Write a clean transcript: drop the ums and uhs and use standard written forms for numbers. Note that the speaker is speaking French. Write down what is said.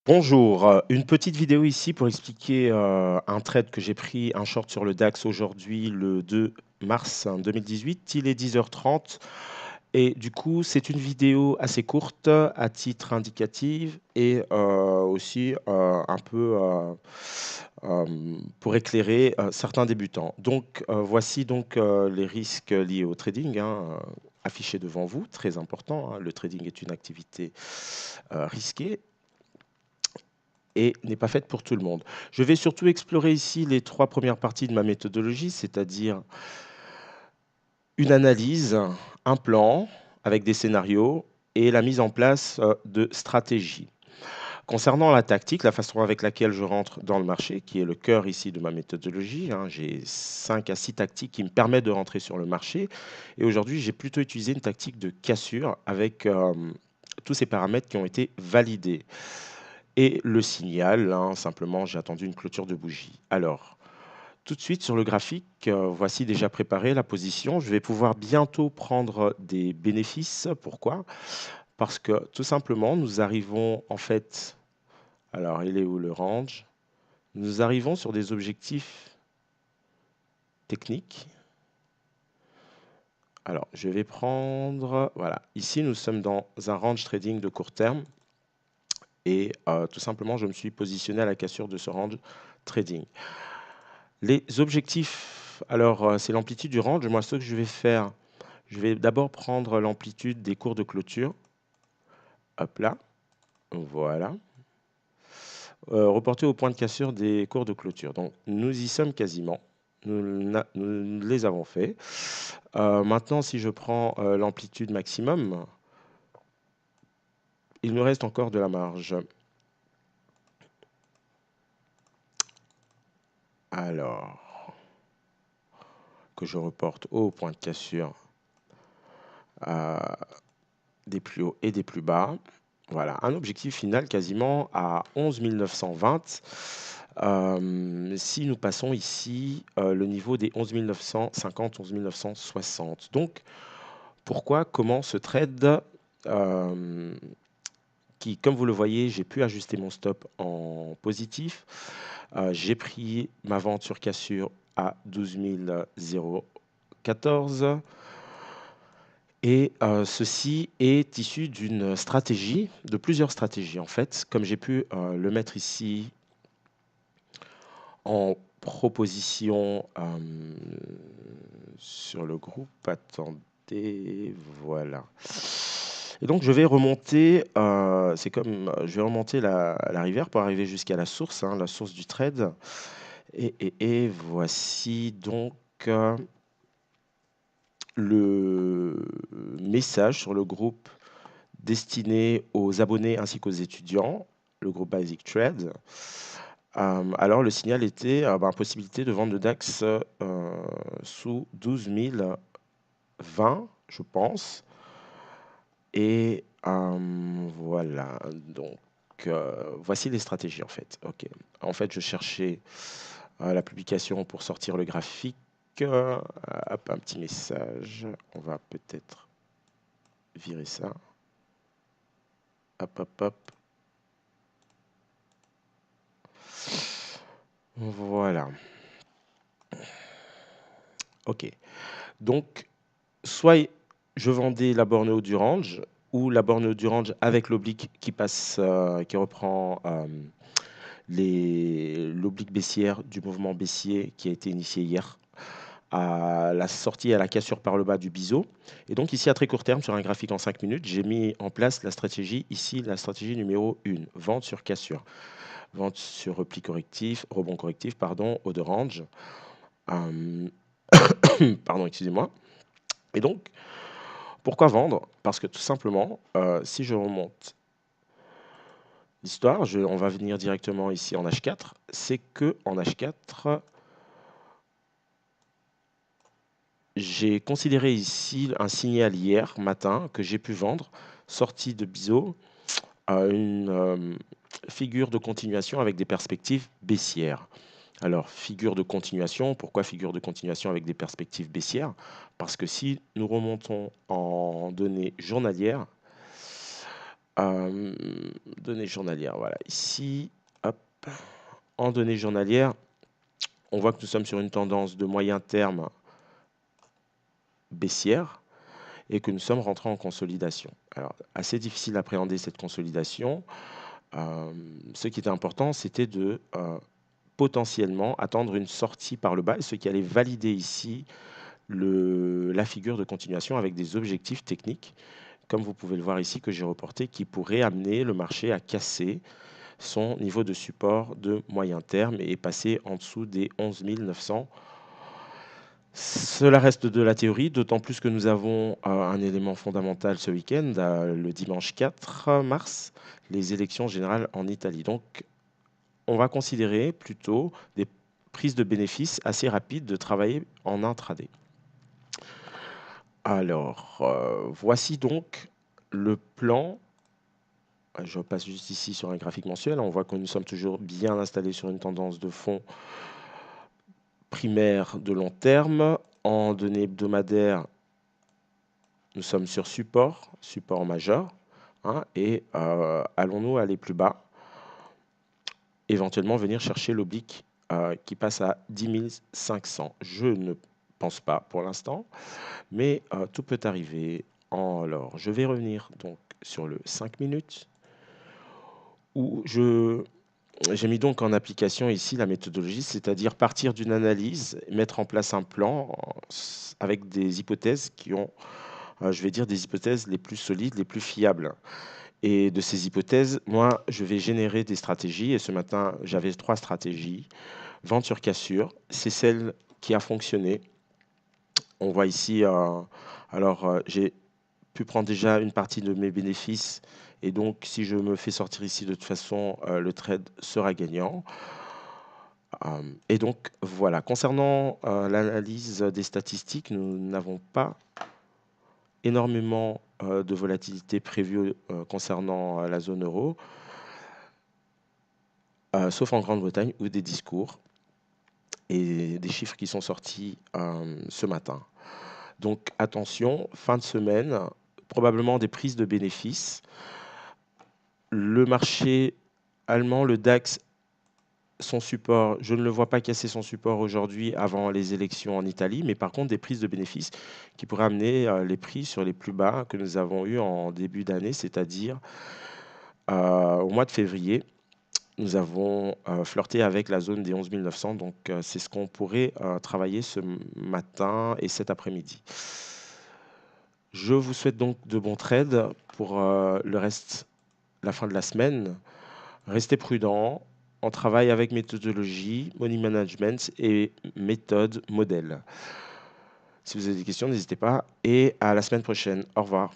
Bonjour, une petite vidéo ici pour expliquer un trade que j'ai pris, un short sur le DAX aujourd'hui, le 2 mars 2018. Il est 10h30 et du coup, c'est une vidéo assez courte à titre indicatif et aussi un peu pour éclairer certains débutants. Donc, voici donc les risques liés au trading, hein, affichés devant vous, très important, hein. Le trading est une activité risquée et n'est pas faite pour tout le monde. Je vais surtout explorer ici les trois premières parties de ma méthodologie, c'est-à-dire une analyse, un plan avec des scénarios et la mise en place de stratégies. Concernant la tactique, la façon avec laquelle je rentre dans le marché, qui est le cœur ici de ma méthodologie, hein, j'ai 5 à 6 tactiques qui me permettent de rentrer sur le marché. Et aujourd'hui, j'ai plutôt utilisé une tactique de cassure avec tous ces paramètres qui ont été validés. Et le signal, hein, simplement, j'ai attendu une clôture de bougie. Alors, tout de suite sur le graphique, voici déjà préparé la position. Je vais pouvoir bientôt prendre des bénéfices. Pourquoi? Parce que tout simplement, nous arrivons en fait, alors il est où le range? Nous arrivons sur des objectifs techniques. Alors, je vais prendre, voilà, ici nous sommes dans un range trading de court terme et tout simplement, je me suis positionné à la cassure de ce range trading. Les objectifs, alors c'est l'amplitude du range. Moi, ce que je vais faire, je vais d'abord prendre l'amplitude des cours de clôture. Hop là, voilà. Reporter au point de cassure des cours de clôture. Donc, nous y sommes quasiment. Nous les avons fait. Maintenant, si je prends l'amplitude maximum, il me reste encore de la marge. Alors, que je reporte au point de cassure des plus hauts et des plus bas. Voilà, un objectif final quasiment à 11 920. Si nous passons ici le niveau des 11 950, 11 960. Donc, pourquoi, comment ce trade qui, comme vous le voyez, j'ai pu ajuster mon stop en positif. J'ai pris ma vente sur cassure à 12 014. Et ceci est issu d'une stratégie, de plusieurs stratégies en fait, comme j'ai pu le mettre ici en proposition sur le groupe. Attendez, voilà. Et donc je vais remonter, c'est comme, je vais remonter la rivière pour arriver jusqu'à la source, hein, la source du trade. Et voici donc le message sur le groupe destiné aux abonnés ainsi qu'aux étudiants, le groupe Basic Trade. Alors, le signal était possibilité de vente de DAX sous 12 020, je pense. Et voilà, donc voici les stratégies en fait. Ok. En fait, je cherchais la publication pour sortir le graphique. Hop, un petit message. On va peut-être virer ça. Hop, hop, hop. Voilà. Ok. Donc, soit je vendais la borne haute du range ou la borne haute du range avec l'oblique qui passe, qui reprend l'oblique baissière du mouvement baissier qui a été initié hier à la sortie à la cassure par le bas du biseau. Et donc ici à très court terme sur un graphique en 5 minutes, j'ai mis en place la stratégie ici, la stratégie numéro 1, vente sur cassure. Vente sur repli correctif, rebond correctif, pardon, haut de range. Pardon, excusez-moi. Et donc, pourquoi vendre? Parce que tout simplement, si je remonte l'histoire, on va venir directement ici en H4, c'est que en H4, j'ai considéré ici un signal hier matin que j'ai pu vendre, sortie de biseau, à une figure de continuation avec des perspectives baissières. Alors, figure de continuation, pourquoi figure de continuation avec des perspectives baissières? Parce que si nous remontons en données journalières, Euh, données journalières, voilà. Ici, hop, en données journalières, on voit que nous sommes sur une tendance de moyen terme baissière et que nous sommes rentrés en consolidation. Alors, assez difficile d'appréhender cette consolidation. Ce qui était important, c'était de potentiellement attendre une sortie par le bas, ce qui allait valider ici la figure de continuation avec des objectifs techniques, comme vous pouvez le voir ici que j'ai reporté, qui pourraient amener le marché à casser son niveau de support de moyen terme et passer en dessous des 11 900. Cela reste de la théorie, d'autant plus que nous avons un élément fondamental ce week-end, le dimanche 4 mars, les élections générales en Italie. Donc, on va considérer plutôt des prises de bénéfices assez rapides de travailler en intraday. Alors, voici donc le plan. Je passe juste ici sur un graphique mensuel. On voit que nous sommes toujours bien installés sur une tendance de fond primaire de long terme. En données hebdomadaires, nous sommes sur support majeur. Hein, et allons-nous aller plus bas, éventuellement venir chercher l'oblique qui passe à 10 500. Je ne pense pas pour l'instant, mais tout peut arriver. Alors, je vais revenir donc sur le 5 minutes où j'ai mis donc en application ici la méthodologie, c'est-à-dire partir d'une analyse, mettre en place un plan avec des hypothèses qui ont, je vais dire, des hypothèses les plus solides, les plus fiables. Et de ces hypothèses, moi, je vais générer des stratégies. Et ce matin, j'avais 3 stratégies. Vente sur cassure, c'est celle qui a fonctionné. On voit ici, j'ai pu prendre déjà une partie de mes bénéfices. Et donc, si je me fais sortir ici, de toute façon, le trade sera gagnant. Et donc, voilà. Concernant l'analyse des statistiques, nous n'avons pas énormément de volatilité prévue concernant la zone euro, sauf en Grande-Bretagne où des discours et des chiffres qui sont sortis ce matin. Donc attention, fin de semaine, probablement des prises de bénéfices. Le marché allemand, le DAX, son support, je ne le vois pas casser son support aujourd'hui avant les élections en Italie, mais par contre des prises de bénéfices qui pourraient amener les prix sur les plus bas que nous avons eu en début d'année, c'est-à-dire au mois de février. Nous avons flirté avec la zone des 11 900, donc c'est ce qu'on pourrait travailler ce matin et cet après-midi. Je vous souhaite donc de bons trades pour le reste, la fin de la semaine. Restez prudents. On travaille avec méthodologie, money management et méthode modèle. Si vous avez des questions, n'hésitez pas. Et à la semaine prochaine. Au revoir.